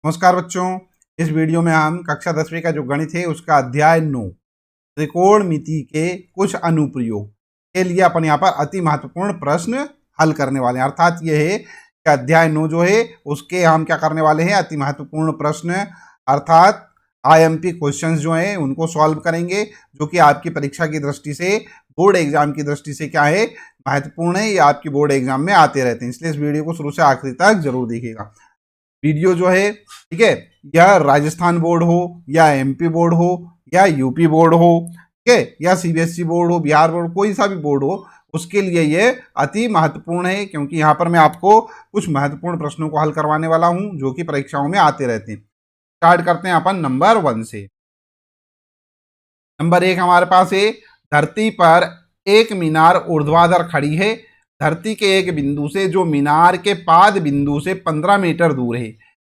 नमस्कार बच्चों। इस वीडियो में हम कक्षा 10वीं का जो गणित है उसका अध्याय 9 त्रिकोणमिति के कुछ अनुप्रयोग के लिए अपन यहाँ पर अति महत्वपूर्ण प्रश्न हल करने वाले हैं। अर्थात यह है कि अध्याय 9 जो है उसके हम क्या करने वाले हैं, अति महत्वपूर्ण प्रश्न अर्थात आईएमपी क्वेश्चंस जो हैं उनको सॉल्व करेंगे, जो कि आपकी परीक्षा की दृष्टि से, बोर्ड एग्जाम की दृष्टि से क्या है, महत्वपूर्ण है। ये आपकी बोर्ड एग्जाम में आते रहते हैं, इसलिए इस वीडियो को शुरू से आखिरी तक जरूर देखिएगा। वीडियो जो है, ठीक है, या राजस्थान बोर्ड हो या एमपी बोर्ड हो या यूपी बोर्ड हो, ठीक है, या सीबीएसई बोर्ड हो, बिहार बोर्ड, कोई सा भी बोर्ड हो, उसके लिए ये अति महत्वपूर्ण है, क्योंकि यहाँ पर मैं आपको कुछ महत्वपूर्ण प्रश्नों को हल करवाने वाला हूँ जो कि परीक्षाओं में आते रहते हैं। स्टार्ट करते हैं अपन नंबर 1 से। नंबर 1 हमारे पास है, धरती पर एक मीनार ऊर्ध्वाधर खड़ी है। धरती के एक बिंदु से, जो मीनार के पाद बिंदु से 15 मीटर दूर है,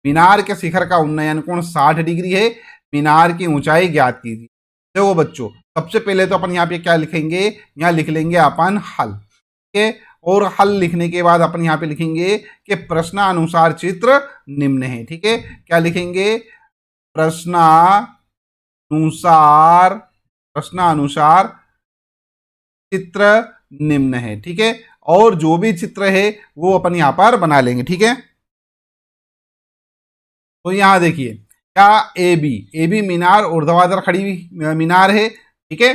मीनार के शिखर का उन्नयन कोण 60 डिग्री है। मीनार की ऊंचाई ज्ञात कीजिए। देखो बच्चों, सबसे पहले तो अपन यहाँ पे क्या लिखेंगे, यहाँ लिख लेंगे अपन हल, ठीक है। और हल लिखने के बाद अपन यहाँ पे लिखेंगे कि प्रश्नानुसार चित्र निम्न है, ठीक है। क्या लिखेंगे, प्रश्नानुसार चित्र निम्न है, ठीक है। और जो भी चित्र है वो अपन यहां पर बना लेंगे, ठीक है। तो यहां देखिए, क्या ए बी मीनार ऊर्ध्वाधर खड़ी मीनार है, ठीक है।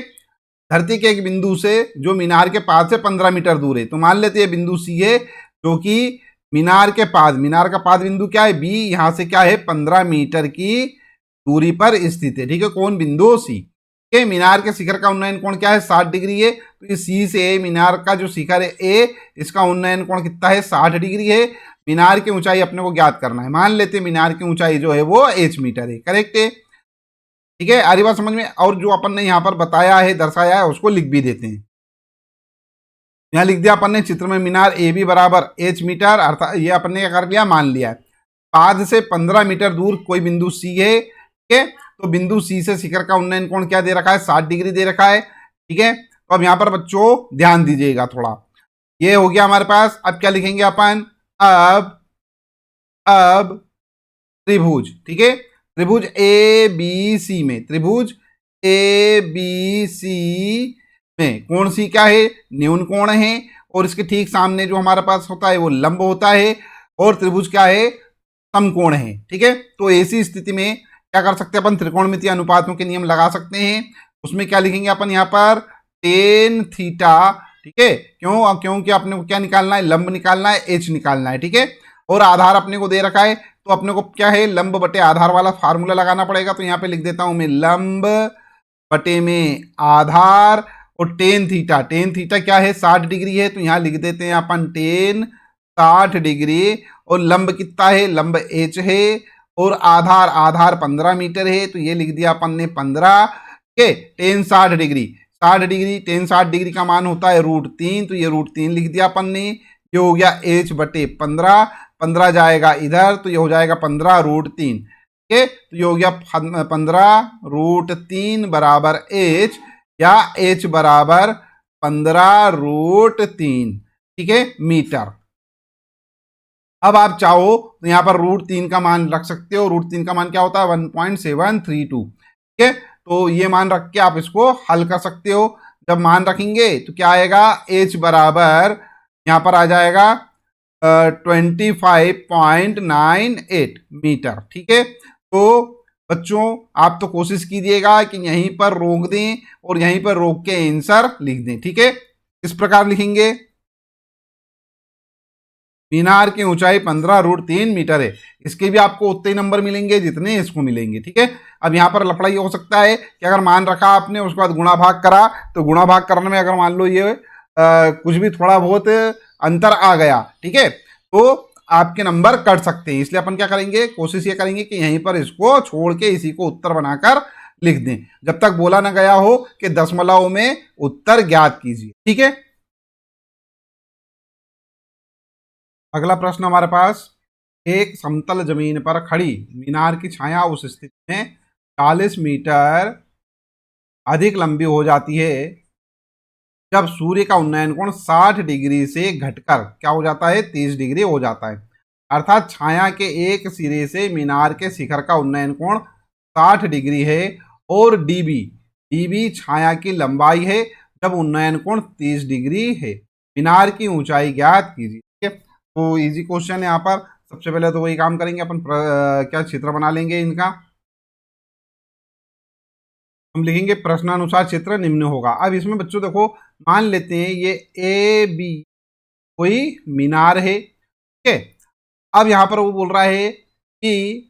धरती के एक बिंदु से, जो मीनार के पाद से 15 मीटर दूर है, तो मान लेते हैं बिंदु सी है, जो कि मीनार का पाद बिंदु क्या है, बी, यहां से क्या है 15 मीटर की दूरी पर स्थित है, ठीक है। कौन, बिंदु सी के। मीनार के शिखर का उन्नयन कोण क्या है, 60 डिग्री है। तो ये सी से मीनार का जो शिखर है ए, इसका उन्नयन कोण कितना है, 60 डिग्री है। मीनार की ऊंचाई अपने को ज्ञात करना है। मान लेते हैं मीनार की ऊंचाई जो है वो h मीटर है, करेक्ट है, ठीक है। आ रही बात समझ में। और जो अपन ने यहाँ पर बताया है, दर्शाया है, उसको लिख भी देते हैं। यहाँ लिख दिया अपन ने, चित्र में मीनार ए बी बराबर h मीटर, अर्थात ये अपन ने क्या कर लिया, मान लिया है। पाद से 15 मीटर दूर कोई बिंदु सी है, ठीक है। तो बिंदु सी से शिखर का उन्नयन कोण क्या दे रखा है, 60 डिग्री दे रखा है, ठीक है। तो अब यहाँ पर बच्चों ध्यान दीजिएगा थोड़ा, ये हो गया हमारे पास। अब क्या लिखेंगे अपन, अब त्रिभुज, ठीक है। त्रिभुज ए बी सी में, त्रिभुज ए बी सी में कोण सी क्या है, न्यून कोण है। और इसके ठीक सामने जो हमारे पास होता है वो लंब होता है। और त्रिभुज क्या है, समकोण है, ठीक है। तो ऐसी स्थिति में क्या कर सकते हैं अपन, त्रिकोणमितीय अनुपातों के नियम लगा सकते हैं। उसमें क्या लिखेंगे अपन यहाँ पर, टेन थीटा, ठीक है। क्योंकि अपने को क्या निकालना है, लंब निकालना है, एच निकालना है, ठीक है। और आधार अपने को दे रखा है, तो अपने को क्या है, लंब बटे आधार वाला फार्मूला लगाना पड़ेगा। तो यहाँ पे लिख देता हूं मैं, लंब बटे में आधार। और टेन थीटा क्या है, 60 डिग्री है, तो यहाँ लिख देते हैं अपन टेन 60 डिग्री। और लंब कितना है, लंब h है। और आधार 15 मीटर है, तो ये लिख दिया अपन ने 15 के। टेन 60 डिग्री, टेन 60 डिग्री का मान होता है √3, तो ये √3 लिख दिया अपन ने। ये हो गया h बटे 15, 15 जाएगा इधर, तो ये हो जाएगा 15√3, ठीक है। तो ये हो गया 15√3 बराबर h, या h बराबर 15√3, ठीक है, मीटर। अब आप चाहो तो यहाँ पर √3 का मान रख सकते हो। √3 का मान क्या होता है, 1.732, ठीक है। तो ये मान रख के आप इसको हल कर सकते हो। जब मान रखेंगे तो क्या आएगा, h बराबर यहाँ पर आ जाएगा 25.98 मीटर, ठीक है। तो बच्चों आप तो कोशिश कीजिएगा कि यहीं पर रोक दें और यहीं पर रोक के आंसर लिख दें, ठीक है। इस प्रकार लिखेंगे, मीनार की ऊंचाई 15√3 मीटर है। इसके भी आपको उतने ही नंबर मिलेंगे जितने इसको मिलेंगे, ठीक है। अब यहाँ पर लफड़ा ये हो सकता है कि अगर मान रखा आपने, उसके बाद गुणा भाग करा, तो गुणा भाग करने में अगर मान लो ये कुछ भी थोड़ा बहुत अंतर आ गया, ठीक है, तो आपके नंबर कट सकते हैं। इसलिए अपन क्या करेंगे, कोशिश ये करेंगे कि यहीं पर इसको छोड़ के इसी को उत्तर बनाकर लिख दें, जब तक बोला ना गया हो कि दशमलव में उत्तर ज्ञात कीजिए, ठीक है। अगला प्रश्न हमारे पास, एक समतल जमीन पर खड़ी मीनार की छाया उस स्थिति में 40 मीटर अधिक लंबी हो जाती है जब सूर्य का उन्नयन कोण 60 डिग्री से घटकर क्या हो जाता है, 30 डिग्री हो जाता है। अर्थात छाया के एक सिरे से मीनार के शिखर का उन्नयन कोण 60 डिग्री है और डीबी डीबी छाया की लंबाई है जब उन्नयन कोण 30 डिग्री है। मीनार की ऊंचाई ज्ञात कीजिए। ठीक है, तो इजी क्वेश्चन है यहाँ पर। सबसे पहले तो वही काम करेंगे अपन, क्या चित्र बना लेंगे इनका। हम लिखेंगे प्रश्नानुसार चित्र निम्न होगा। अब इसमें बच्चों देखो, मान लेते हैं ये ए बी कोई मीनार है। ठीक है, अब यहाँ पर वो बोल रहा है कि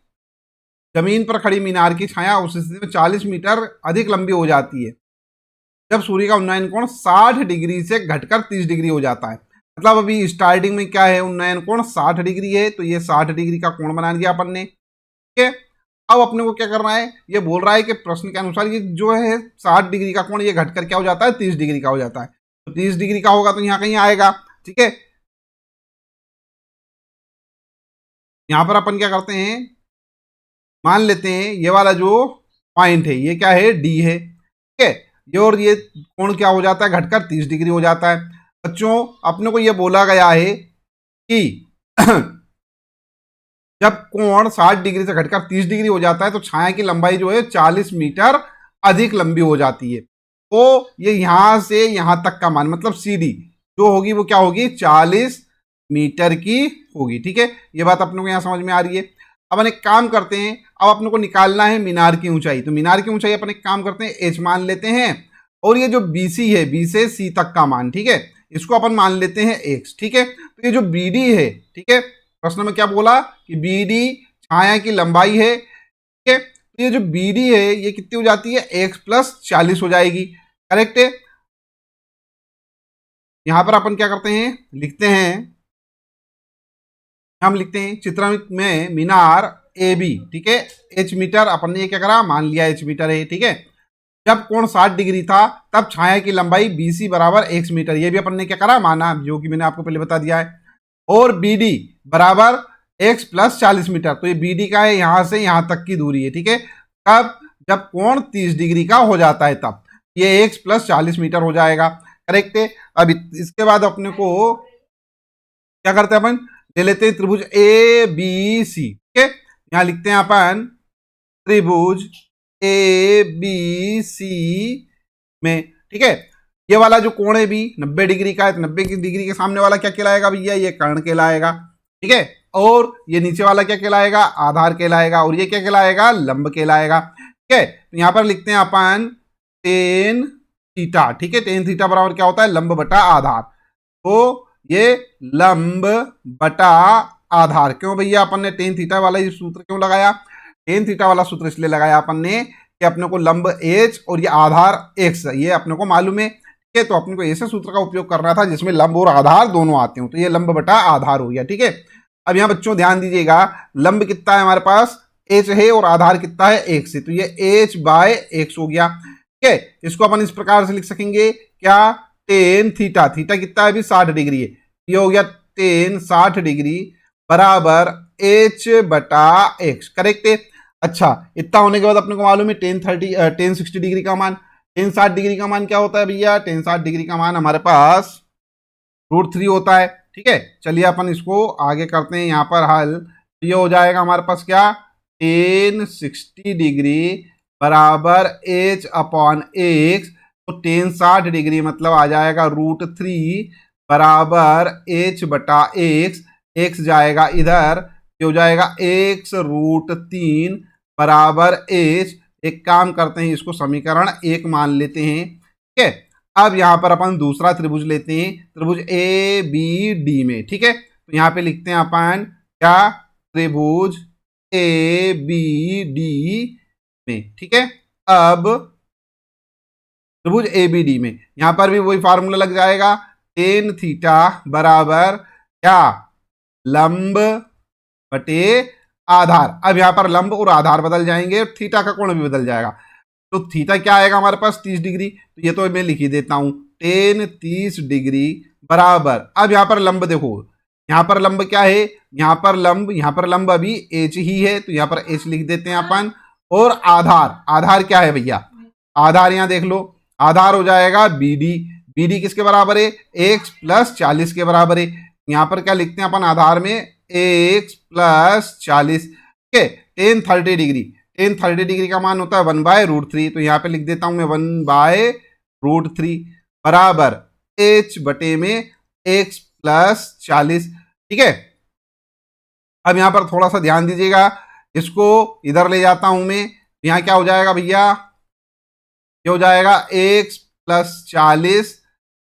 जमीन पर खड़ी मीनार की छाया उस स्थिति में 40 मीटर अधिक लंबी हो जाती है जब सूर्य का उन्नयन कोण 60 डिग्री से घटकर 30 डिग्री हो जाता है। मतलब अभी स्टार्टिंग में क्या है, उन्नयन कोण 60 डिग्री है, तो ये 60 डिग्री का कोण बना दिया अपन ने। ठीक है, अब अपने को क्या करना है, ये बोल रहा है कि प्रश्न के अनुसार ये जो है 60 डिग्री का कोण ये घटकर क्या हो जाता है, 30 डिग्री का हो जाता है। तो 30 डिग्री का होगा तो यहाँ कहीं आएगा। ठीक है, यहाँ पर अपन क्या करते हैं, मान लेते हैं ये वाला जो पॉइंट है ये क्या है, डी है। ठीक है, ये और ये कोण क्या हो जाता है, घटकर 30 डिग्री हो जाता है। बच्चों अपने को ये बोला गया है कि जब कोण 60 डिग्री से घटकर 30 डिग्री हो जाता है तो छाया की लंबाई जो है 40 मीटर अधिक लंबी हो जाती है। तो ये यहां से यहां तक का मान मतलब सी डी जो होगी वो क्या होगी, 40 मीटर की होगी। ठीक है, ये बात अपने को यहाँ समझ में आ रही है। अब अपन एक काम करते हैं, अब अपने को निकालना है मीनार की ऊंचाई। तो मीनार की ऊंचाई अपन एक काम करते हैं, एच मान लेते हैं, और ये जो बी सी है, बी से सी तक का मान, ठीक है, इसको अपन मान लेते हैं एक्स। ठीक है, तो ये जो बी डी है, ठीक है, प्रश्न में क्या बोला कि बी डी छाया की लंबाई है। ठीक है, तो ये जो बी डी है ये कितनी हो जाती है, एक्स प्लस 40 हो जाएगी। करेक्ट है। यहां पर अपन क्या करते हैं, लिखते हैं, हम लिखते हैं चित्र में मीनार ए बी। ठीक है, एच मीटर अपन ने क्या करा, मान लिया एच मीटर है। ठीक है, जब कोण 60 डिग्री था तब छाया की लंबाई बी सी बराबर एक्स मीटर, ये भी अपन ने क्या करा, माना, जो कि मैंने आपको पहले बता दिया है। और बी डी बराबर एक्स प्लस 40 मीटर, तो ये बी डी का है, यहां से यहां तक की दूरी है। ठीक है, तब जब कोण 30 डिग्री का हो जाता है तब ये एक्स प्लस 40 मीटर हो जाएगा। करेक्ट है। अब इसके बाद अपने को क्या करते हैं, अपन ले लेते हैं त्रिभुज ए बी सी। ठीक है, यहां लिखते हैं अपन त्रिभुज ए बी सी में। ठीक है, ये वाला जो कोण है भी 90 डिग्री का है, तो 90 डिग्री के सामने वाला क्या कहलाएगा भैया, ये कर्ण कहलाएगा। ठीक है, और ये नीचे वाला क्या कहलाएगा, आधार कहलाएगा, और ये क्या कहलाएगा, लंब कहलाएगा। ठीक है, तो यहां पर लिखते हैं अपन टेन थीटा। ठीक है, टेन थीटा बराबर क्या होता है, लंब बटा आधार। तो ये लंब बटा आधार, क्यों भैया अपन ने टेन थीटा वाला ये सूत्र क्यों लगाया, टेन थीटा वाला सूत्र इसलिए लगाया अपन ने कि अपने को लंब एच और ये आधार एक्स ये अपने को मालूम है। ठीक है, तो अपने को ऐसे सूत्र का उपयोग करना था जिसमें लंब और आधार दोनों आते हो, तो ये लंब बटा आधार हो गया। ठीक है, अब यहाँ बच्चों ध्यान दीजिएगा, लंब कितना है हमारे पास, एच है, और आधार कितना है, एक्स है, तो ये एच बाय एक्स हो गया। ठीक है, इसको अपन इस प्रकार से लिख सकेंगे, क्या, टेन थीटा, थीटा कितना है अभी 60 डिग्री है, ये हो गया टेन 60 डिग्री बराबर एच बटा एक्स। करेक्ट है। अच्छा, इतना होने के बाद अपने को मालूम है टेन 60 डिग्री का मान, टेन 60 डिग्री का मान क्या होता है भैया, टेन 60 डिग्री का मान हमारे पास √3 होता है। ठीक है, चलिए अपन इसको आगे करते हैं यहाँ पर हल। ये हो जाएगा हमारे पास क्या, टेन 60 डिग्री बराबर एच अपॉन एक्स, तो टेन 60 डिग्री मतलब आ जाएगा √3 बराबर एच बटा एक्स, एक्स जाएगा इधर, ये हो जाएगा एक्स √3 बराबर एच। एक काम करते हैं, इसको समीकरण 1 मान लेते हैं। ठीक है, अब यहां पर अपन दूसरा त्रिभुज लेते हैं, त्रिभुज ए बी डी में। ठीक है, तो यहां पे लिखते हैं अपन क्या, त्रिभुज ए बी डी में। ठीक है, अब त्रिभुज ए बी डी में यहां पर भी वही फार्मूला लग जाएगा, टेन थीटा बराबर क्या, लंब बटे आधार। अब यहां पर लंब और आधार बदल जाएंगे और थीटा का कोण भी बदल जाएगा, तो थीटा क्या आएगा हमारे पास 30 डिग्री, तो ये तो मैं लिख ही देता हूं, टेन 30 डिग्री बराबर, अब यहां पर लंब देखो, यहां पर लंब क्या है, यहां पर लंब अभी एच ही है, तो यहां पर एच लिख देते हैं अपन। और आधार, आधार क्या है भैया, आधार यहां देख लो, आधार हो जाएगा बी डी, बी डी किसके बराबर है, एक्स प्लस 40 के बराबर है। यहां पर क्या लिखते हैं अपन आधार में, एक्स प्लस 40, ठीक है। टेन 30 डिग्री, टेन 30 डिग्री का मान होता है 1/√3, तो यहाँ पे लिख देता हूं मैं 1/√3 बराबर h बटे में एक्स प्लस 40, ठीक है। अब यहां पर थोड़ा सा ध्यान दीजिएगा, इसको इधर ले जाता हूं मैं, यहां क्या हो जाएगा भैया, ये हो जाएगा एक्स प्लस 40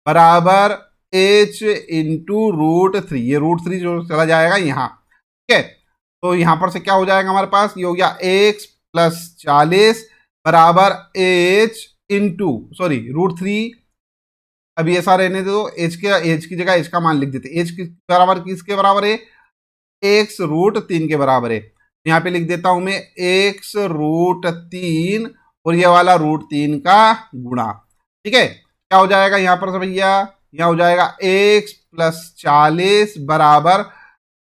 बराबर h × √3, ये √3 जो चला जाएगा यहाँ, ठीक है। तो यहां पर से क्या हो जाएगा हमारे पास, ये हो गया x प्लस 40 बराबर h इंटू √3, अब ये सारे रहने दो, h की जगह h का मान लिख देते, h किसके बराबर है, x√3 के बराबर है। यहाँ पे लिख देता हूं मैं x√3 और ये वाला √3 का गुणा, ठीक है। क्या हो जाएगा यहाँ पर से भैया, यहाँ हो जाएगा x प्लस 40 बराबर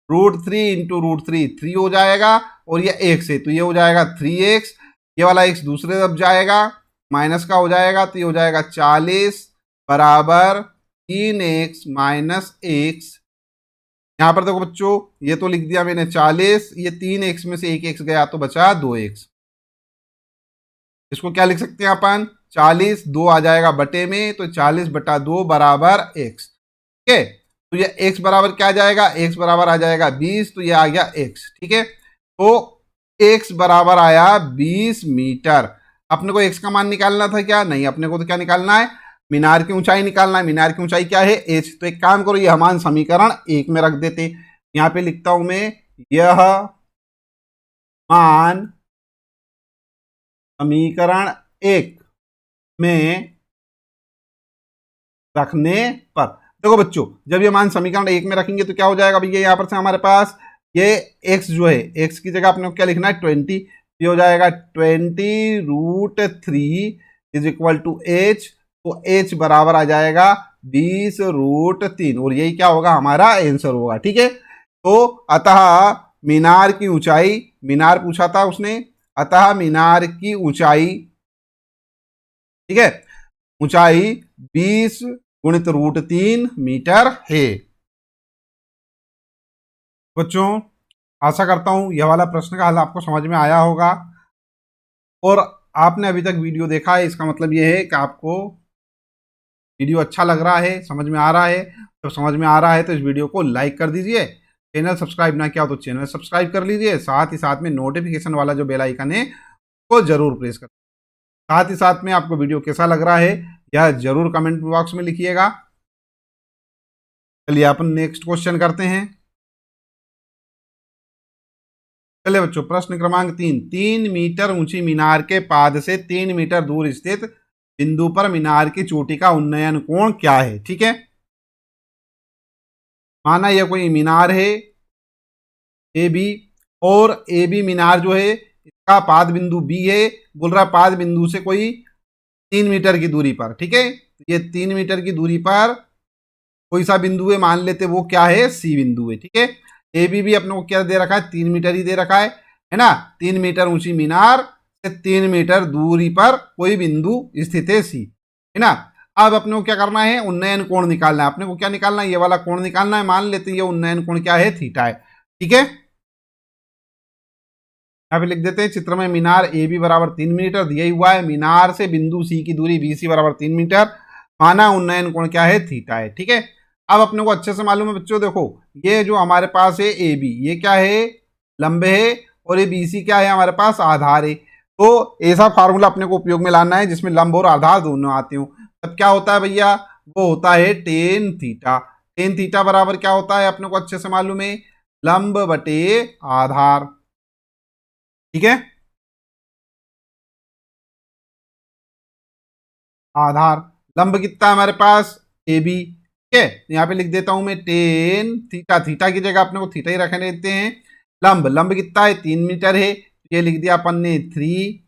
√3 × √3, 3 हो जाएगा, और ये x है तो ये हो जाएगा 3x, ये वाला x दूसरे तरफ जाएगा, माइनस का हो जाएगा, तो ये हो जाएगा 40 बराबर 3x माइनस x। यहां पर देखो बच्चों, ये तो लिख दिया मैंने 40, ये 3x में से एक x गया तो बचा 2x, इसको क्या लिख सकते हैं अपन, 40 2 आ जाएगा बटे में, तो 40/2 बराबर x, ठीक है। तो ये x बराबर क्या आ जाएगा, x बराबर आ जाएगा 20, तो ये आ गया x, ठीक है। तो x बराबर आया 20 मीटर। अपने को x का मान निकालना था क्या, नहीं, अपने को तो क्या निकालना है, मीनार की ऊंचाई निकालना है। मीनार की ऊंचाई क्या है, h। तो एक काम करो, ये मान समीकरण 1 में रख देते, यहां पे लिखता हूं मैं, यह मान समीकरण 1 में रखने पर, देखो बच्चों, जब ये मान समीकरण 1 में रखेंगे तो क्या हो जाएगा भैया, यहां पर से हमारे पास ये x जो है, x की जगह अपने को क्या लिखना है 20, ये हो जाएगा 20√3 इज इक्वल टू h, तो h बराबर आ जाएगा 20√3, और यही क्या होगा, हमारा आंसर होगा, ठीक है। तो अतः मीनार की ऊंचाई, मीनार पूछा था उसने, अतः मीनार की ऊंचाई, ठीक है, ऊंचाई 20 × √3 मीटर है। बच्चों आशा करता हूं यह वाला प्रश्न का हल आपको समझ में आया होगा, और आपने अभी तक वीडियो देखा है, इसका मतलब यह है कि आपको वीडियो अच्छा लग रहा है, समझ में आ रहा है। तो समझ में आ रहा है तो इस वीडियो को लाइक कर दीजिए, चैनल सब्सक्राइब ना किया हो तो चैनल सब्सक्राइब कर लीजिए, साथ ही साथ में नोटिफिकेशन वाला जो बेल आइकन है वो जरूर प्रेस कर, साथ ही साथ में आपको वीडियो कैसा लग रहा है यह जरूर कमेंट बॉक्स में लिखिएगा। चलिए अपन नेक्स्ट क्वेश्चन करते हैं। चलिए बच्चों, प्रश्न क्रमांक 3, 3 मीटर ऊंची मीनार के पाद से 3 मीटर दूर स्थित बिंदु पर मीनार की चोटी का उन्नयन कोण क्या है, ठीक है। माना यह कोई मीनार है ए बी, और ए बी मीनार जो है इसका पाद बिंदु बी है, बोल रहा पाद बिंदु से कोई 3 मीटर की दूरी पर, ठीक है। ये 3 मीटर की दूरी पर कोई सा बिंदु है, मान लेते वो क्या है, सी बिंदु है, ठीक है। ए बी भी अपने को क्या दे रखा है, 3 मीटर ही दे रखा है ना। 3 मीटर ऊंची मीनार से 3 मीटर दूरी पर कोई बिंदु स्थित है सी, है ना। अब अपने को क्या करना है, उन्नयन कोण निकालना है। अपने को क्या निकालना है, ये वाला कोण निकालना है। मान लेते हैं ये उन्नयन कोण क्या है, थीटा है, ठीक है। यहाँ पे लिख देते हैं, चित्र में मीनार ए बी बराबर 3 मीटर दिया हुआ है, मीनार से बिंदु सी की दूरी बी सी बराबर 3 मीटर, माना उन्नयन कोण क्या है, थीटा है, ठीक है। अब अपने को अच्छे से मालूम है बच्चों, देखो ये जो हमारे पास है ए बी, ये क्या है, लंबे है, और ये बी सी क्या है, हमारे पास आधार है। तो ऐसा फार्मूला अपने को उपयोग में लाना है जिसमें लंब और आधार दोनों आते हो। तब क्या होता है भैया, वो होता है टेन थीटा। टेन थीटा बराबर क्या होता है, अपने को अच्छे से मालूम है, लंब बटे आधार, ठीक है। आधार, लंब कितना है हमारे पास, ए बी, ठीक है। यहाँ पे लिख देता हूं मैं टेन थीटा, थीटा की जगह अपने को थीटा ही रखने देते हैं। लंब, लंब कितना है, 3 मीटर है, ये लिख दिया अपन ने 3,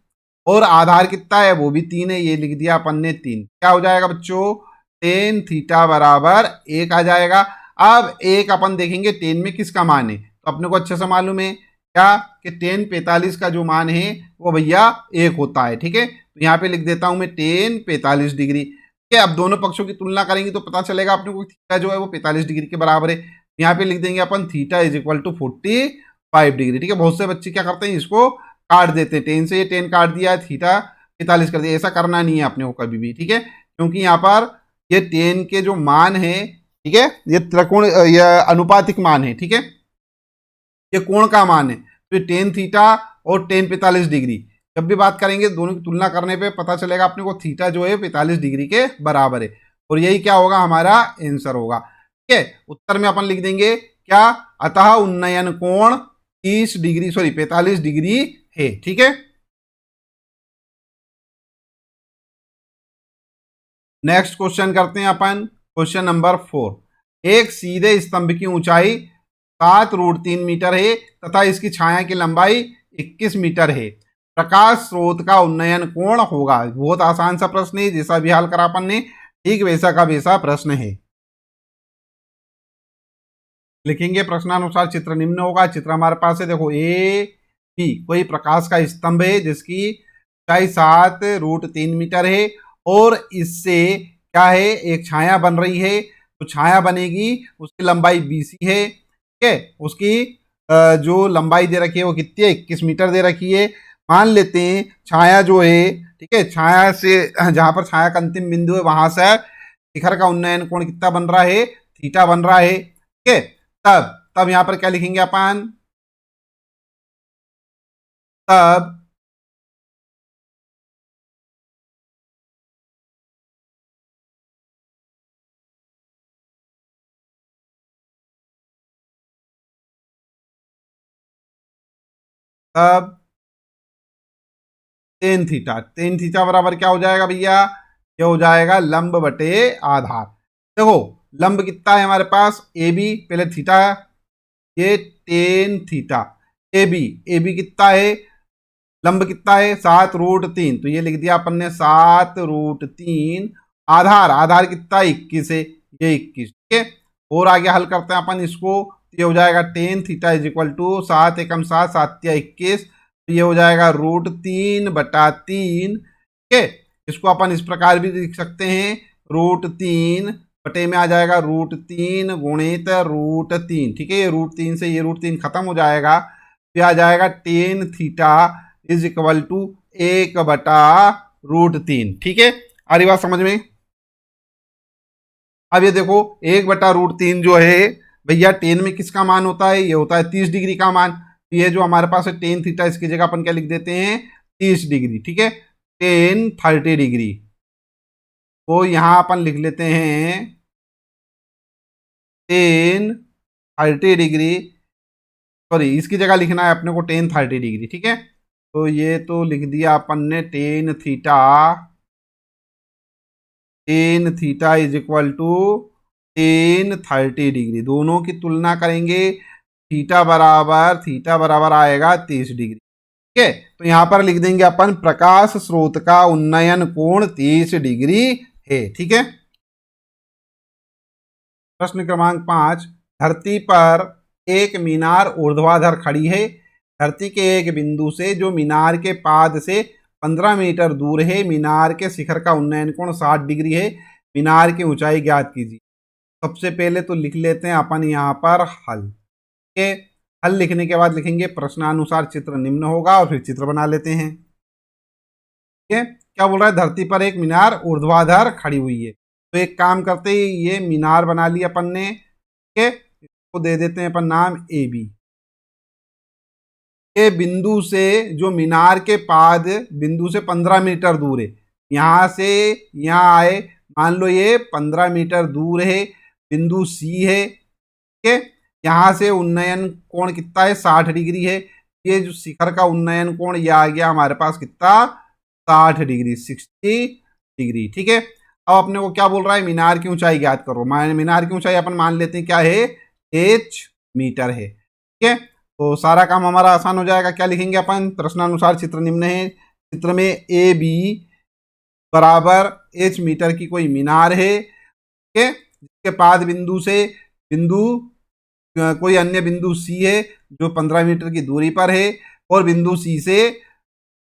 और आधार कितना है, वो भी 3 है, ये लिख दिया अपन ने 3। क्या हो जाएगा बच्चों, टेन थीटा बराबर 1 आ जाएगा। अब एक अपन देखेंगे टेन में किसका मान है, तो अपने को अच्छे से मालूम है क्या, कि टेन 45 का जो मान है वो भैया 1 होता है, ठीक है। तो यहाँ पे लिख देता हूं मैं टेन 45 डिग्री, ठीक है। अब दोनों पक्षों की तुलना करेंगे तो पता चलेगा अपने को थीटा जो है वो 45 डिग्री के बराबर है। यहाँ पे लिख देंगे अपन theta is equal to 45 degree. ठीक है, बहुत से बच्चे क्या करते हैं, इसको काट देते हैं, 10 से ये 10 काट दिया है, थीटा 45 कर दिया। ऐसा करना नहीं है अपने को कभी भी। ठीक है, क्योंकि यहाँ पर ये 10 के जो मान है, ठीक है, ये त्रिकोण, यह अनुपातिक मान है। ठीक है, ये कोण का मान है, तो ये 10 थीटा और 10 45 डिग्री, जब भी बात करेंगे दोनों की तुलना करने पे पता चलेगा अपने को थीटा जो है 45 डिग्री के बराबर है, और यही क्या होगा, हमारा आंसर होगा। ठीक है, उत्तर में अपन लिख देंगे क्या, अतः उन्नयन कोण 30 डिग्री, सॉरी 45 डिग्री है। ठीक है, नेक्स्ट क्वेश्चन करते हैं अपन, क्वेश्चन नंबर 4। एक सीधे स्तंभ की ऊंचाई 7√3 मीटर है तथा इसकी छाया की लंबाई 21 मीटर है। प्रकाश स्रोत का उन्नयन कोण होगा। बहुत आसान सा प्रश्न है, जैसा भी हल करा अपन ने, ठीक वैसा का वैसा प्रश्न है। लिखेंगे प्रश्नानुसार चित्र निम्न होगा। चित्र हमारे पास है, देखो ए बी, कोई प्रकाश का स्तंभ है जिसकी ऊंचाई 7√3 मीटर है और इससे क्या है, एक छाया बन रही है। तो छाया बनेगी, उसकी लंबाई BC है। ठीक है, उसकी जो लंबाई दे रखी है वो कितनी है, 21 मीटर दे रखी है। मान लेते हैं छाया जो है, ठीक है, छाया से जहां पर छाया का अंतिम बिंदु है वहां से शिखर का उन्नयन कोण कितना बन रहा है, थीटा बन रहा है। ठीक है, तब तब यहां पर क्या लिखेंगे अपन, तब तब टेन थीटा बराबर क्या हो जाएगा भैया, ये हो जाएगा लंब बटे आधार। देखो लंब कितना है हमारे पास, ए बी, पहले थीटा, ये टेन थीटा, ए बी कितना है, लंब कितना है 7√3, तो ये लिख दिया अपन ने 7√3। आधार, आधार कितना 21 है, ये 21। ठीक है, और आगे हल करते हैं अपन इसको, तो ये हो जाएगा tan theta is equal to 7 एकम 7, 7 या 21, तो ये हो जाएगा √3/3। ठीक है, इसको अपन इस प्रकार भी लिख सकते हैं, √3 बटे में आ जाएगा √3 गुणित √3। ठीक है, ये √3 से ये √3 खत्म हो जाएगा, फिर आ जाएगा tan theta is equal to 1/√3। ठीक है, आ रही बात समझ में। अब ये देखो 1/√3 जो है भैया, टेन में किसका मान होता है, ये होता है 30 डिग्री का मान। तो ये जो हमारे पास है टेन थीटा, इसकी जगह अपन क्या लिख देते हैं, 30 डिग्री। ठीक है, टेन 30 डिग्री, तो यहां अपन लिख लेते हैं टेन 30 डिग्री, सॉरी इसकी जगह लिखना है अपने को टेन 30 डिग्री। ठीक है, तो ये तो लिख दिया अपन ने tan theta is equal to tan 30 degree. दोनों की तुलना करेंगे, थीटा बराबर आएगा 30 डिग्री। ठीक है, तो यहां पर लिख देंगे अपन प्रकाश स्रोत का उन्नयन कोण 30 डिग्री है। ठीक है, प्रश्न क्रमांक 5। धरती पर एक मीनार ऊर्ध्वाधर खड़ी है। धरती के एक बिंदु से जो मीनार के पाद से 15 मीटर दूर है, मीनार के शिखर का उन्नयन कोण 60 डिग्री है। मीनार की ऊंचाई ज्ञात कीजिए। सबसे पहले तो लिख लेते हैं अपन यहाँ पर हल के, हल लिखने के बाद लिखेंगे प्रश्नानुसार चित्र निम्न होगा, और फिर चित्र बना लेते हैं। ठीक है, क्या बोल रहा है, धरती पर एक मीनार ऊर्ध्वाधर खड़ी हुई है। तो एक काम करते हैं, ये मीनार बना लिया अपन ने। ठीक है, इसको दे देते हैं अपन नाम ए बी। के बिंदु से जो मीनार के पाद बिंदु से 15 मीटर दूर है, यहाँ से यहाँ आए, मान लो ये 15 मीटर दूर है, बिंदु सी है। ठीक है, यहाँ से उन्नयन कोण कितना है, 60 डिग्री है। ये जो शिखर का उन्नयन कोण ये आ गया हमारे पास कितना, 60 डिग्री, 60 डिग्री। ठीक है, अब अपने को क्या बोल रहा है, मीनार की ऊंचाई ज्ञात करो। मीनार की ऊंचाई अपन मान लेते हैं क्या है, h मीटर है। ठीक है, तो सारा काम हमारा आसान हो जाएगा। क्या लिखेंगे अपन, प्रश्नानुसार चित्र निम्न है। चित्र में ए बी बराबर h मीटर की कोई मीनार है। ठीक है, जिसके पाद बिंदु से बिंदु कोई अन्य बिंदु सी है जो 15 मीटर की दूरी पर है, और बिंदु सी से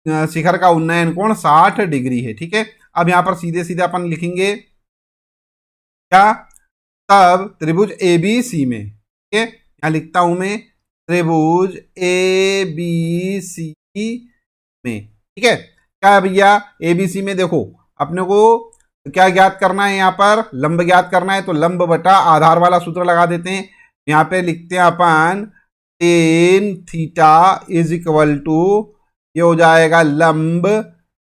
शिखर का उन्नयन कोण 60 डिग्री है। ठीक है, अब यहाँ पर सीधे सीधे अपन लिखेंगे क्या, तब त्रिभुज ABC में, है। यहाँ लिखता हूं मैं त्रिभुज ए बी सी में, ठीक है। क्या है भैया, एबीसी में देखो अपने को क्या ज्ञात करना है, यहाँ पर लंब ज्ञात करना है, तो लंब बटा आधार वाला सूत्र लगा देते हैं। यहाँ पे लिखते हैं अपन tan theta is equal to, ये हो जाएगा लंब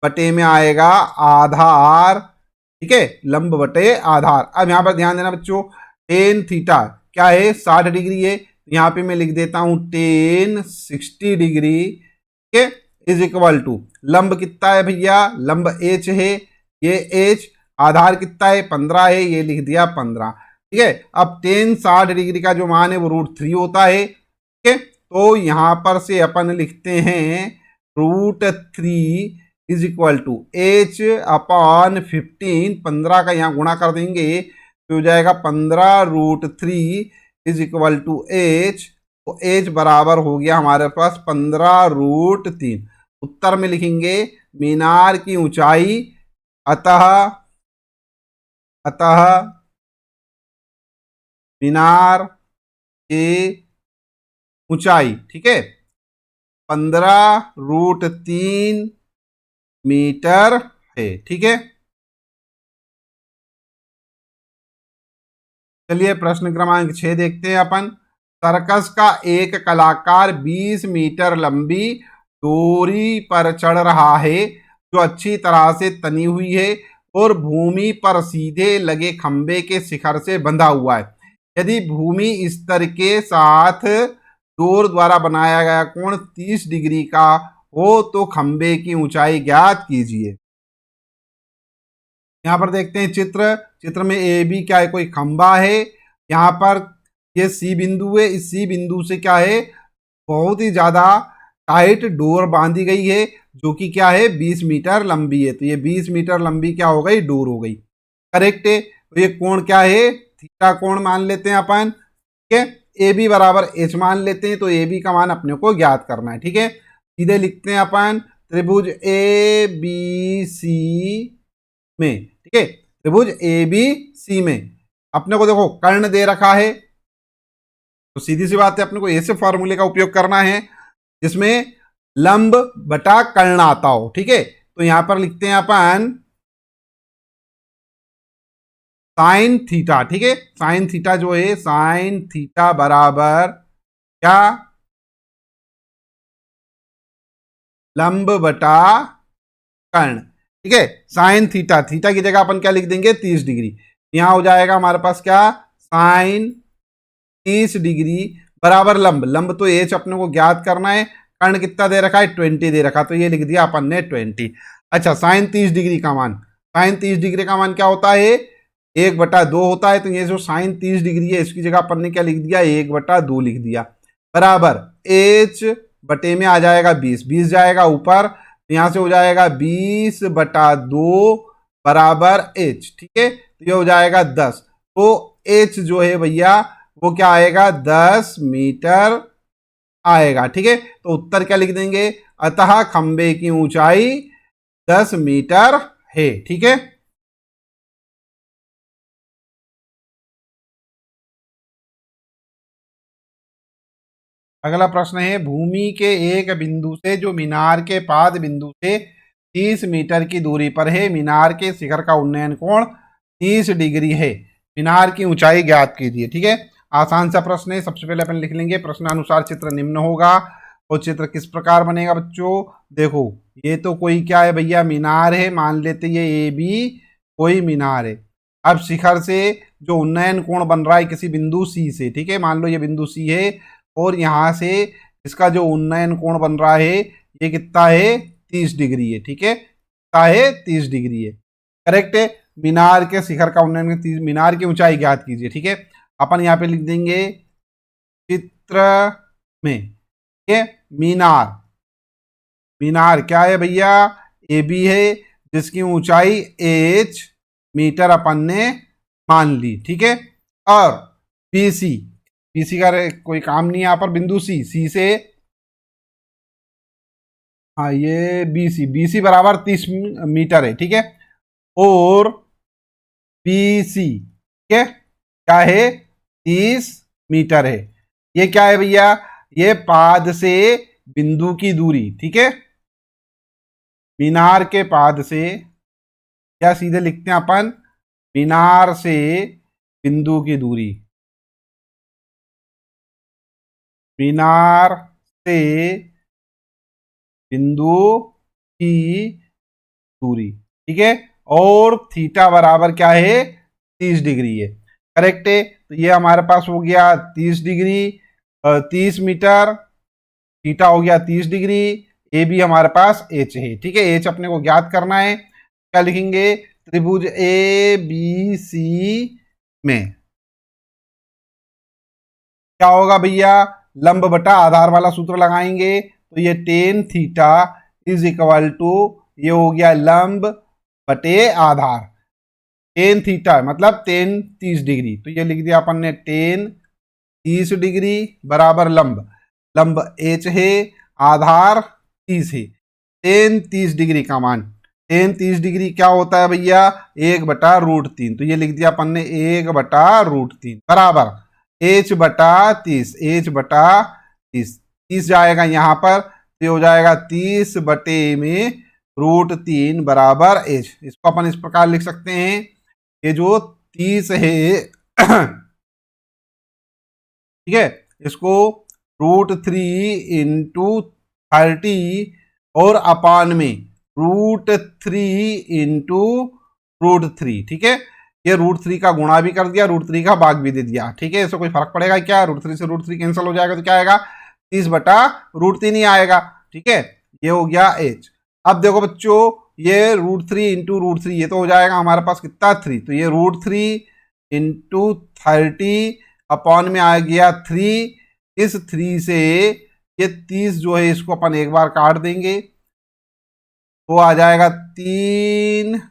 बटे में आएगा आधार, ठीक है, लंब बटे आधार। अब यहाँ पर ध्यान देना बच्चों, टेन थीटा क्या है 60 डिग्री है, यहाँ पे मैं लिख देता हूं टेन 60 डिग्री, ठीक है, इज इक्वल टू लंब कितना है भैया, लंब एच है, ये एच, आधार कितना है 15 है, ये लिख दिया 15, ठीक है। अब टेन 60 डिग्री का जो मान है वो √3 होता है, ठीक है। तो यहां पर से अपन लिखते हैं √3 is equal to H upon 15, 15 का यहाँ गुणा कर देंगे तो हो जाएगा 15√3 इज इक्वल टू एच, तो एच बराबर हो गया हमारे पास 15√3। उत्तर में लिखेंगे मीनार की ऊंचाई, अतः अतः मीनार की ऊंचाई, ठीक है, 15√3 मीटर है, ठीक है। चलिए प्रश्न क्रमांक 6 देखते हैं अपन। सर्कस का एक कलाकार 20 मीटर लंबी डोरी पर चढ़ रहा है जो अच्छी तरह से तनी हुई है और भूमि पर सीधे लगे खंबे के शिखर से बंधा हुआ है। यदि भूमि स्तर के साथ डोर द्वारा बनाया गया कोण 30 डिग्री का हो तो खंबे की ऊंचाई ज्ञात कीजिए। यहाँ पर देखते हैं चित्र में ए बी क्या है, कोई खंबा है, यहाँ पर ये सी बिंदु है, इस सी बिंदु से क्या है बहुत ही ज्यादा टाइट डोर बांधी गई है जो कि क्या है 20 मीटर लंबी है, तो ये 20 मीटर लंबी क्या हो गई, डोर हो गई, करेक्ट है। तो ये कोण क्या है, थीटा कोण मान लेते हैं अपन, ठीक है। ए बी बराबर एच मान लेते हैं, तो ए बी का मान अपने को ज्ञात करना है, ठीक है। सीधे लिखते हैं अपन त्रिभुज ए बी सी में, ठीक है, त्रिभुज ए बी सी में अपने को देखो कर्ण दे रखा है, तो सीधी सी बात है अपने को ऐसे फॉर्मूले का उपयोग करना है जिसमें लंब बटा कर्ण आता हो, ठीक है। तो यहां पर लिखते हैं अपन साइन थीटा, ठीक है, साइन थीटा जो है साइन थीटा बराबर क्या, लंब बटा कर्ण, ठीक है। साइन थीटा, थीटा की जगह अपन क्या लिख देंगे 30 डिग्री, यहां हो जाएगा हमारे पास क्या साइन 30 डिग्री बराबर लंब, लंब तो एच अपने को ज्ञात करना है, कर्ण कितना दे रखा है 20 दे रखा, तो ये लिख दिया अपन ने 20। अच्छा साइन 30 डिग्री का मान, साइन 30 डिग्री का मान क्या होता है 1/2 होता है, तो ये जो साइन 30 डिग्री है इसकी जगह अपन ने क्या लिख दिया 1/2 लिख दिया, बराबर एच बटे में आ जाएगा 20, 20 जाएगा ऊपर, यहां से हो जाएगा 20/2 बराबर एच, ठीक है, तो ये हो जाएगा 10, तो एच जो है भैया वो क्या आएगा 10 मीटर आएगा, ठीक है। तो उत्तर क्या लिख देंगे, अतः खंबे की ऊंचाई 10 मीटर है, ठीक है। अगला प्रश्न है भूमि के एक बिंदु से जो मीनार के पाद बिंदु से 30 मीटर की दूरी पर है, मीनार के शिखर का उन्नयन कोण 30 डिग्री है, मीनार की ऊंचाई ज्ञात कीजिए, ठीक है। आसान सा प्रश्न है, सबसे पहले अपन लिख लेंगे प्रश्नानुसार चित्र निम्न होगा, और चित्र किस प्रकार बनेगा बच्चों, देखो ये तो कोई क्या है भैया मीनार है, मान लेते ये ए बी कोई मीनार है। अब शिखर से जो उन्नयन कोण बन रहा है किसी बिंदु सी से, ठीक है, मान लो ये बिंदु सी है और यहाँ से इसका जो उन्नयन कोण बन रहा है ये कितना है 30 डिग्री है, ठीक है, कितना है 30 डिग्री है, करेक्ट है। मीनार के शिखर का उन्नयन 30, मीनार की ऊंचाई ज्ञात कीजिए, ठीक है। अपन यहाँ पे लिख देंगे चित्र में, ठीक है, मीनार, मीनार क्या है भैया ए बी है जिसकी ऊंचाई एच मीटर अपन ने मान ली, ठीक है। और बी सी, बीसी का कोई काम नहीं है यहाँ पर, बिंदु सी, सी से हाँ ये बीसी, बीसी बराबर 30 मीटर है, ठीक है, और बीसी ठीक है क्या है 30 मीटर है। ये क्या है भैया, ये पाद से बिंदु की दूरी, ठीक है, मीनार के पाद से, या सीधे लिखते हैं अपन मीनार से बिंदु की दूरी, मीनार से बिंदु की दूरी, ठीक है, और थीटा बराबर क्या है, 30 डिग्री है। करेक्ट है, तो ये हमारे पास हो गया 30 डिग्री, 30 मीटर, थीटा हो गया 30 डिग्री, ए भी हमारे पास एच है, ठीक है, एच अपने को ज्ञात करना है। क्या लिखेंगे, त्रिभुज ए बी सी में क्या होगा भैया, लंब बटा आधार वाला सूत्र लगाएंगे, तो ये tan theta is equal to, ये हो गया लंब बटे आधार, टेन थीटा मतलब टेन 30 डिग्री, तो ये लिख दिया अपन ने टेन 30 डिग्री बराबर लंब, लंब एच है, आधार 30 है, टेन 30 डिग्री का मान, टेन 30 डिग्री क्या होता है भैया, 1/√3, तो ये लिख दिया अपन ने 1/√3 बराबर एच बटा 30, एच बटा 30, 30 जाएगा यहाँ पर, तो ये हो जाएगा 30 बटे में √3 बराबर एच। इसको अपन इस प्रकार लिख सकते हैं, ये जो 30 है ठीक है, इसको √3 इंटू 30 और अपान में √3 इंटू √3, ठीक है, ये √3 का गुणा भी कर दिया, √3 का भाग भी दे दिया, ठीक है, इससे कोई फर्क पड़ेगा क्या, √3 से √3 कैंसिल हो जाएगा, तो क्या आएगा 30/√3 ही आएगा, ठीक है, ये हो गया एच। अब देखो बच्चों, ये √3 इंटू √3, ये तो हो जाएगा हमारे पास कितना 3, तो ये √3 इंटू 30 अपॉन में आ गया 3, इस 3 से ये 30 जो है इसको अपन एक बार काट देंगे, तो आ जाएगा 3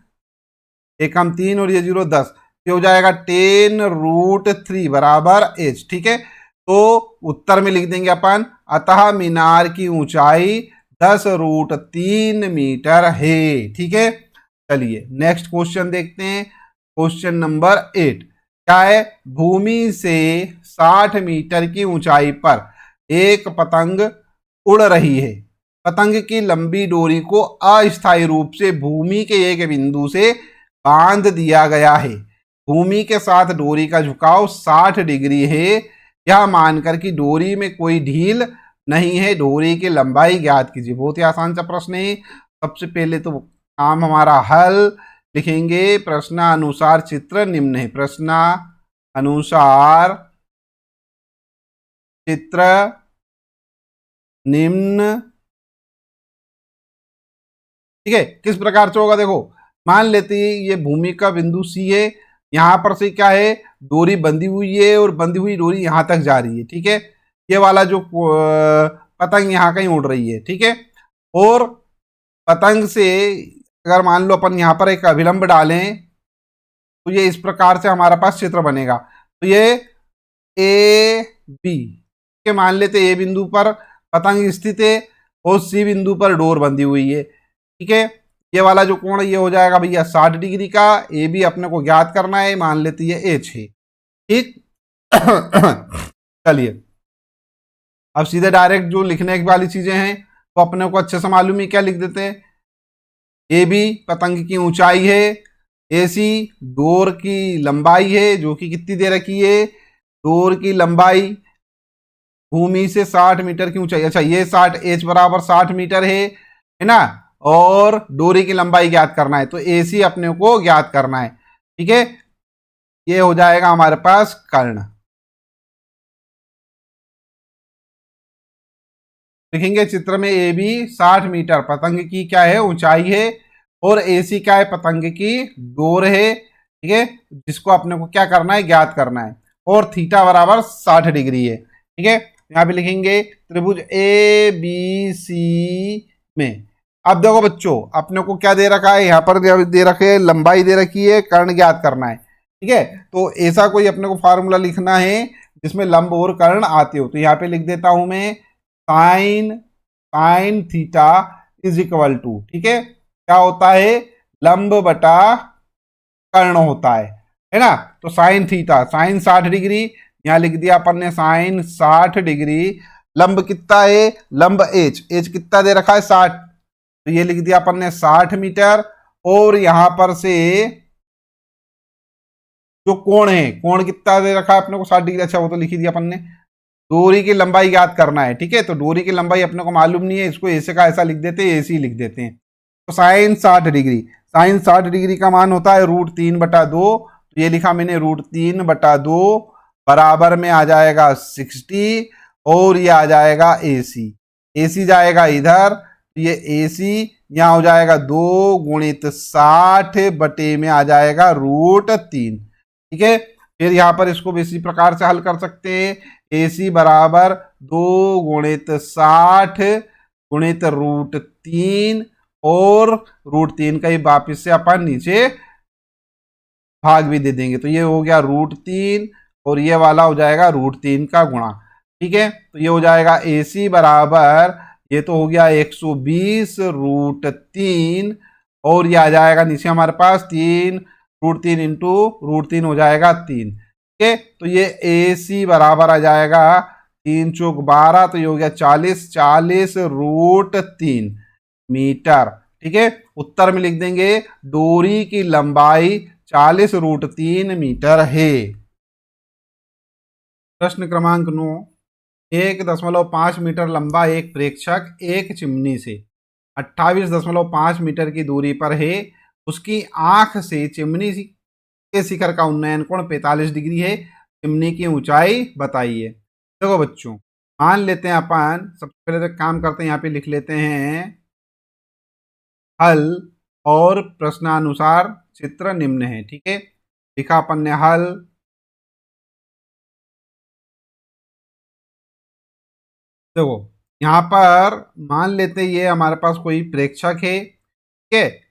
एकम 3 और ये 0 10, ये हो जाएगा 10√3 बराबर एच, ठीक है, तो उत्तर में लिख देंगे अपन, अतः मीनार की ऊंचाई 10√3 मीटर है, ठीक है। चलिए नेक्स्ट क्वेश्चन देखते हैं, क्वेश्चन नंबर 8 क्या है, भूमि से 60 मीटर की ऊंचाई पर एक पतंग उड़ रही है, पतंग की लंबी डोरी को अस्थायी रूप से भूमि के एक बिंदु से बांध दिया गया है, भूमि के साथ डोरी का झुकाव 60 डिग्री है, यह मानकर कि डोरी में कोई ढील नहीं है, डोरी की लंबाई ज्ञात कीजिए। बहुत ही आसान सा प्रश्न है, सबसे पहले तो काम हमारा हल लिखेंगे, प्रश्नानुसार चित्र निम्न है, प्रश्नानुसार चित्र निम्न, ठीक है, किस प्रकार से होगा, देखो मान लेते हैं ये भूमि का बिंदु सी है, यहां पर से क्या है, डोरी बंधी हुई है और बंधी हुई डोरी यहां तक जा रही है, ठीक है, ये वाला जो पतंग यहाँ कहीं उड़ रही है, ठीक है, और पतंग से अगर मान लो अपन यहाँ पर एक अभिलंब डालें, तो ये इस प्रकार से हमारा पास चित्र बनेगा, तो ये ए बी के मान लेते ए बिंदु पर पतंग स्थित है और सी बिंदु पर डोर बंधी हुई है, ठीक है, ये वाला जो कोण ये हो जाएगा भैया 60 डिग्री का, ए बी अपने को ज्ञात करना है, मान लेते ये एच है, ठीक चलिए अब सीधे डायरेक्ट जो लिखने वाली चीजें हैं तो अपने को अच्छे से मालूम है, क्या लिख देते हैं, ए बी पतंग की ऊंचाई है, ए सी डोर की लंबाई है जो कि कितनी दे रखी है, डोर की लंबाई भूमि से 60 मीटर की ऊंचाई, अच्छा ये 60 एच बराबर 60 मीटर है ना, और डोरी की लंबाई ज्ञात करना है, तो ए सी अपने को ज्ञात करना है, ठीक है, ये हो जाएगा हमारे पास कर्ण, लिखेंगे चित्र में ए बी 60 मीटर पतंग की क्या है ऊंचाई है, और ए सी क्या है पतंग की डोर है, ठीक है, जिसको अपने को क्या करना है ज्ञात करना है, और थीटा बराबर 60 डिग्री है, ठीक है, यहाँ पे लिखेंगे त्रिभुज ए बी सी में, अब देखो बच्चों अपने को क्या दे रखा है, यहाँ पर दे रखे है लंबाई दे रखी है, कर्ण ज्ञात करना है, ठीक है, तो ऐसा कोई अपने को फार्मूला लिखना है जिसमें लंब और कर्ण आते हो, तो यहाँ पे लिख देता हूं मैं sine theta is equal to, ठीक है, क्या होता है लंब बटा कर्ण होता है ना, तो साइन थीटा, साइन 60 डिग्री यहाँ लिख दिया अपन ने साइन 60 डिग्री। लंब कितना है, लंब एच, एच कितना दे रखा है 60, तो ये लिख दिया अपन ने 60 मीटर। और यहां पर से जो कोण है, कोण कितना दे रखा है अपने को 60 डिग्री, अच्छा वो तो लिख ही दिया अपन ने। डोरी की लंबाई याद करना है, ठीक है, तो डोरी की लंबाई अपने को मालूम नहीं है, इसको ऐसे का ऐसा लिख देते हैं, ऐसे ही लिख देते हैं। तो साइन 60 डिग्री, साइन 60 डिग्री का मान होता है √3/2, तो ये लिखा मैंने √3/2 बराबर में आ जाएगा 60, और ये आ जाएगा AC, AC जाएगा इधर, तो ये AC यहाँ हो जाएगा 2 × 60 बटे में आ जाएगा √3, ठीक है। फिर यहाँ पर इसको इसी प्रकार से हल कर सकते हैं, AC बराबर 2 × 60 गुणित √3, और √3 का ही वापिस से अपन नीचे भाग भी दे देंगे, तो ये हो गया √3, और ये वाला हो जाएगा √3 का गुणा, ठीक है। तो ये हो जाएगा AC बराबर, ये तो हो गया 120 √3, और ये आ जाएगा नीचे हमारे पास 3 √3 इंटू √3 हो जाएगा 3, ठीक है। तो ये AC बराबर आ जाएगा 3 चौक 12, तो ये हो गया 40 √3 मीटर, ठीक है। उत्तर में लिख देंगे डोरी की लंबाई 40 √3 मीटर है। प्रश्न क्रमांक 9, 1.5 मीटर लंबा एक प्रेक्षक एक चिमनी से 28.5 मीटर की दूरी पर है, उसकी आंख से चिमनी के शिखर का उन्नयन कोण 45 डिग्री है, चिमनी की ऊंचाई बताइए। देखो बच्चों, मान लेते हैं अपन, सबसे पहले तो काम करते हैं, यहाँ पे लिख लेते हैं हल, और प्रश्नानुसार चित्र निम्न है, ठीक है। लिखा अपन ने हल, देखो यहाँ पर मान लेते हैं ये हमारे पास कोई प्रेक्षक है, ठीक है,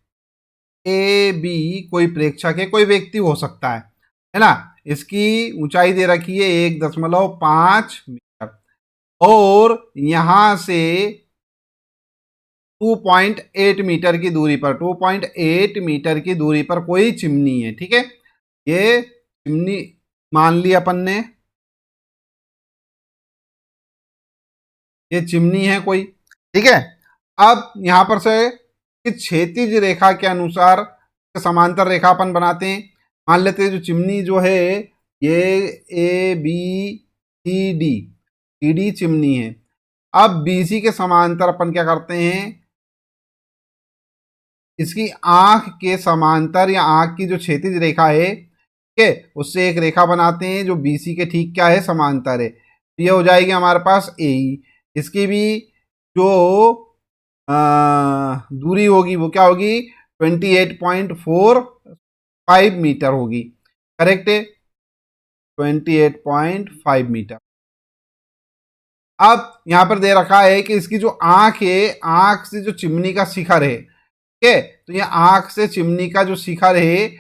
AB कोई प्रेक्षक है, कोई व्यक्ति हो सकता है ना। इसकी ऊंचाई दे रखी है 1.5 मीटर, और यहां से 2.8 मीटर की दूरी पर, 2.8 मीटर की दूरी पर कोई चिमनी है, ठीक है। ये चिमनी मान ली अपन ने, ये चिमनी है कोई, ठीक है। अब यहां पर से क्षैतिज रेखा के अनुसार समांतर रेखा अपन बनाते हैं। मान लेते हैं जो चिमनी जो है ये ABCD चिमनी है। अब BC के समांतर अपन क्या करते हैं, इसकी आंख के समांतर या आंख की जो क्षैतिज रेखा है, ठीक है, उससे एक रेखा बनाते हैं जो BC के ठीक क्या है, समांतर है। तो ये हो जाएगी हमारे पास AE। इसकी भी जो दूरी होगी वो क्या होगी, 28.45 मीटर होगी, करेक्ट है, 28.5 मीटर। अब यहां पर दे रखा है कि इसकी जो आंख है, आंख से जो चिमनी का शिखर है, ठीक है, तो ये आंख से चिमनी का जो शिखर है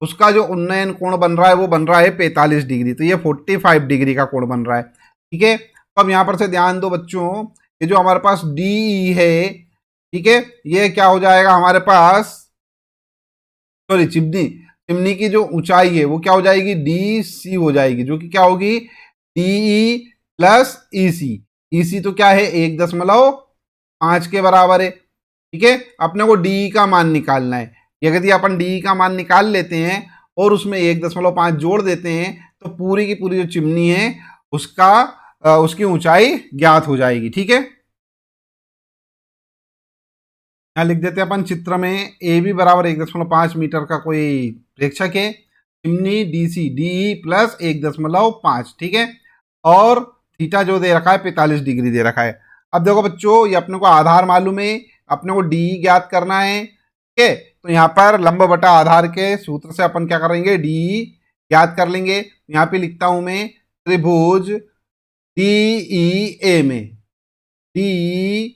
उसका जो उन्नयन कोण बन रहा है वो बन रहा है 45 डिग्री, तो ये 45 डिग्री का कोण बन रहा है, ठीक है। तो अब यहां पर से ध्यान दो बच्चों, ये जो हमारे पास DE है, ठीक है, ये क्या हो जाएगा हमारे पास, सॉरी चिमनी, चिमनी की जो ऊंचाई है वो क्या हो जाएगी, DC हो जाएगी, जो कि क्या होगी DE प्लस EC। EC तो क्या है 1.5 के बराबर है, ठीक है। अपने को DE का मान निकालना है, यदि अपन DE का मान निकाल लेते हैं और उसमें 1.5 जोड़ देते हैं तो पूरी की पूरी जो चिमनी है उसका उसकी ऊंचाई ज्ञात हो जाएगी, ठीक है। यहाँ लिख देते हैं अपन चित्र में, AB बराबर 1.5 मीटर का कोई प्रेक्षक है, चिमनी DC DE प्लस 1.5, ठीक है, और थीटा जो दे रखा है 45 डिग्री दे रखा है। अब देखो बच्चों, ये अपने को आधार मालूम है, अपने को DE ज्ञात करना है, ठीक है। तो यहाँ पर लंब बटा आधार के सूत्र से अपन क्या करेंगे, DE ज्ञात कर लेंगे। यहाँ पे लिखता हूं मैं त्रिभुज DEA में, DEA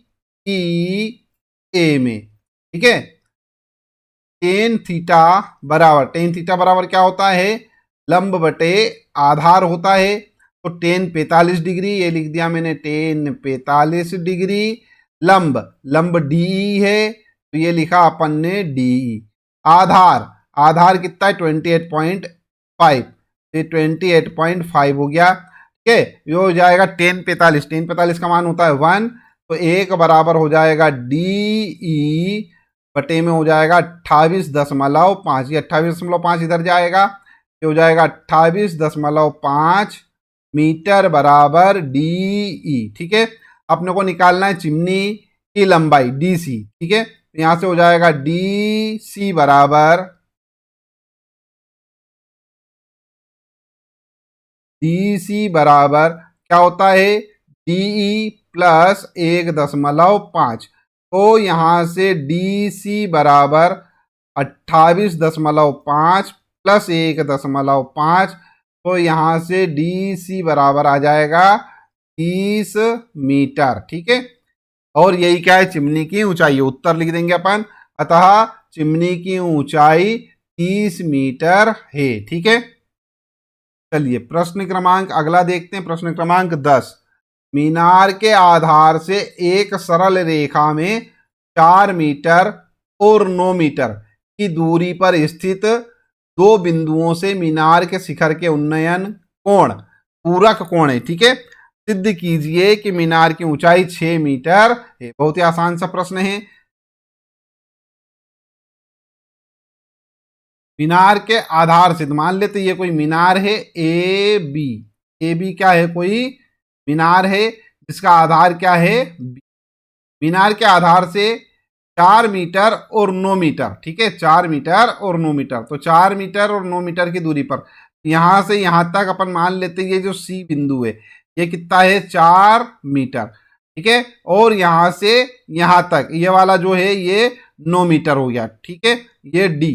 में, ठीक है, टेन थीटा बराबर क्या होता है, लंब बटे आधार होता है। तो टेन 45 डिग्री, ये लिख दिया मैंने टेन 45 डिग्री, लंब DE है, तो ये लिखा अपन ने DE। आधार कितना है 28.5, ये 28.5 हो गया। ठीक है, ये हो जाएगा 1045। 1045 का मान होता है 1, तो 1 बराबर हो जाएगा DE बटे में हो जाएगा 28.5। ये 28.5 इधर जाएगा, ये हो जाएगा 28.5 मीटर बराबर DE। ठीक है, अपने को निकालना है चिमनी की लंबाई DC। ठीक है, यहां से हो जाएगा DC बराबर क्या होता है, DE प्लस 1.5। तो यहां से DC बराबर 28.5 प्लस 1.5, तो यहां से DC बराबर आ जाएगा 30 मीटर। ठीक है, और यही क्या है, चिमनी की ऊंचाई। उत्तर लिख देंगे अपन, अतः चिमनी की ऊंचाई 30 मीटर है। ठीक है, चलिए प्रश्न क्रमांक अगला देखते हैं। प्रश्न क्रमांक 10, मीनार के आधार से एक सरल रेखा में 4 मीटर और 9 मीटर की दूरी पर स्थित दो बिंदुओं से मीनार के शिखर के उन्नयन कोण पूरक कोण है। ठीक है, सिद्ध कीजिए कि मीनार की ऊंचाई 6 मीटर है। बहुत ही आसान सा प्रश्न है। मीनार के आधार से, मान लेते ये कोई मीनार है ए बी क्या है, कोई मीनार है जिसका आधार क्या है B। मीनार के आधार से 4 मीटर और 9 मीटर, ठीक है, 4 मीटर और 9 मीटर, तो 4 मीटर और 9 मीटर की दूरी पर यहां से यहां तक अपन मान लेते हैं ये जो C बिंदु है ये कितना है, 4 मीटर। ठीक है, और यहां से यहां तक ये वाला जो है ये 9 मीटर हो गया। ठीक है, ये D,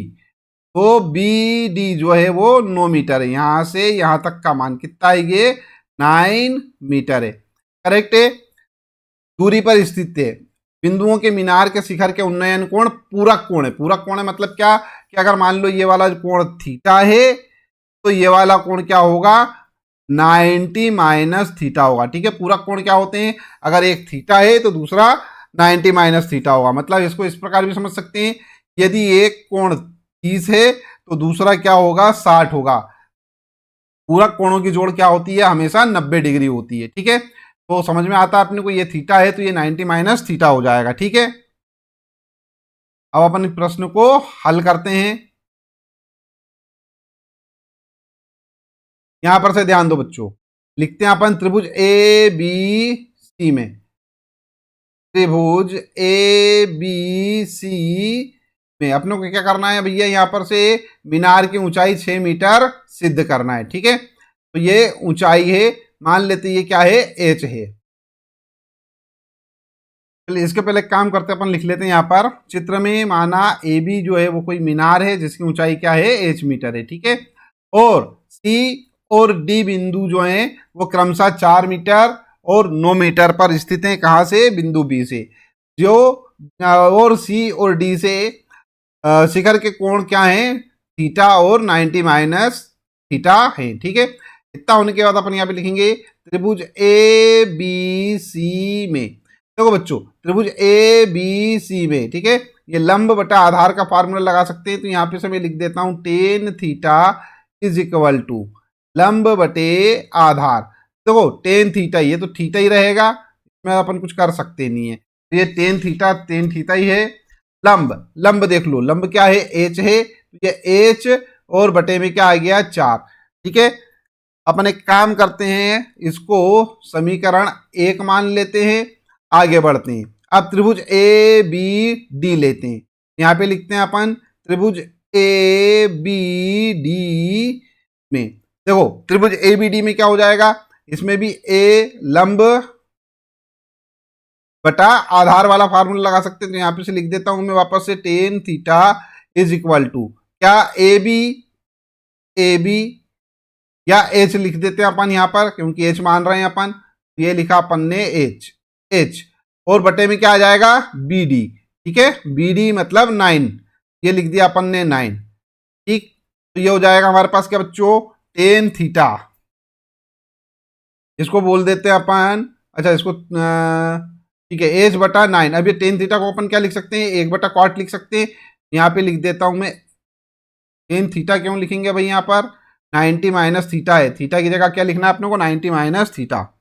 तो BD जो है वो 9 मीटर है। यहां से यहां तक का मान कितना है, ये 9 मीटर है। करेक्ट है। दूरी पर स्थित है बिंदुओं के मीनार के शिखर के उन्नयन कोण पूरक कोण है। पूरक कोण है मतलब क्या, कि अगर मान लो ये वाला कोण थीटा है तो ये वाला कोण क्या होगा, 90 माइनस थीटा होगा। ठीक है, पूरक कोण क्या होते हैं, अगर एक थीटा है तो दूसरा 90 माइनस थीटा होगा। मतलब इसको इस प्रकार भी समझ सकते हैं, यदि एक कोण 30 है तो दूसरा क्या होगा, 60 होगा। पूरक कोणों की जोड़ क्या होती है, हमेशा 90 डिग्री होती है। ठीक है, तो समझ में आता है अपने को, ये थीटा है तो ये 90 माइनस थीटा हो जाएगा। ठीक है, अब अपन प्रश्न को हल करते हैं। यहां पर से ध्यान दो बच्चों, लिखते हैं अपन त्रिभुज ए बी सी में, त्रिभुज ए बी सी में अपने को क्या करना है भैया, यहां पर से मीनार की ऊंचाई 6 मीटर सिद्ध करना है। ठीक है, तो ये ऊंचाई है, मान लेते ये क्या है, H है। चलिए इसके पहले काम करते हैं, अपन लिख लेते हैं यहाँ पर चित्र में, माना ए बी जो है वो कोई मीनार है जिसकी ऊंचाई क्या है, H मीटर है। ठीक है, और C और D बिंदु जो हैं वो क्रमशः 4 मीटर और 9 मीटर पर स्थित हैं। कहाँ से, बिंदु B से। जो और C और D से शिखर के कोण क्या हैं, थीटा और 90 माइनस थीटा है। ठीक है, इतना होने के बाद अपन यहाँ पे लिखेंगे त्रिभुज ए बी सी में। देखो बच्चों, त्रिभुज ए बी सी में, ठीक है, ये लंब बटा आधार का फार्मूला लगा सकते हैं। तो यहाँ पे से मैं लिख देता हूँ tan theta is equal to लंब बटे आधार। देखो टेन थीटा, ये तो थीटा ही रहेगा, इसमें अपन कुछ कर सकते नहीं है। तो ये टेन थीटा ही है। लंब देख लो, लंब क्या है, H है, ये H और बटे में क्या आ गया, 4। ठीक है, अपन एक काम करते हैं, इसको समीकरण 1 मान लेते हैं, आगे बढ़ते हैं। अब त्रिभुज ए बी डी लेते हैं, यहाँ पे लिखते हैं अपन त्रिभुज ए बी डी में। देखो त्रिभुज ए बी डी में क्या हो जाएगा, इसमें भी ए लंब बटा आधार वाला फार्मूला लगा सकते हैं। तो यहाँ पे से लिख देता हूं मैं वापस से, tan theta is equal to क्या, ए बी या H लिख देते हैं अपन यहाँ पर, क्योंकि H मान रहे हैं अपन, ये लिखा अपन ने H और बटे में क्या आ जाएगा, BD। ठीक है, BD मतलब 9, ये लिख दिया अपन ने 9। ठीक, तो ये हो जाएगा हमारे पास क्या बच्चों, टेन थीटा, इसको बोल देते हैं अपन, अच्छा इसको ठीक है, H बटा 9। अब ये टेन थीटा को अपन क्या लिख सकते हैं, 1 बटा कॉट लिख सकते हैं। यहाँ पे लिख देता हूं मैं, टेन थीटा क्यों लिखेंगे भाई यहाँ पर, 90 माइनस थीटा है, थीटा की जगह क्या लिखना है अपने को 90 माइनस थीटा।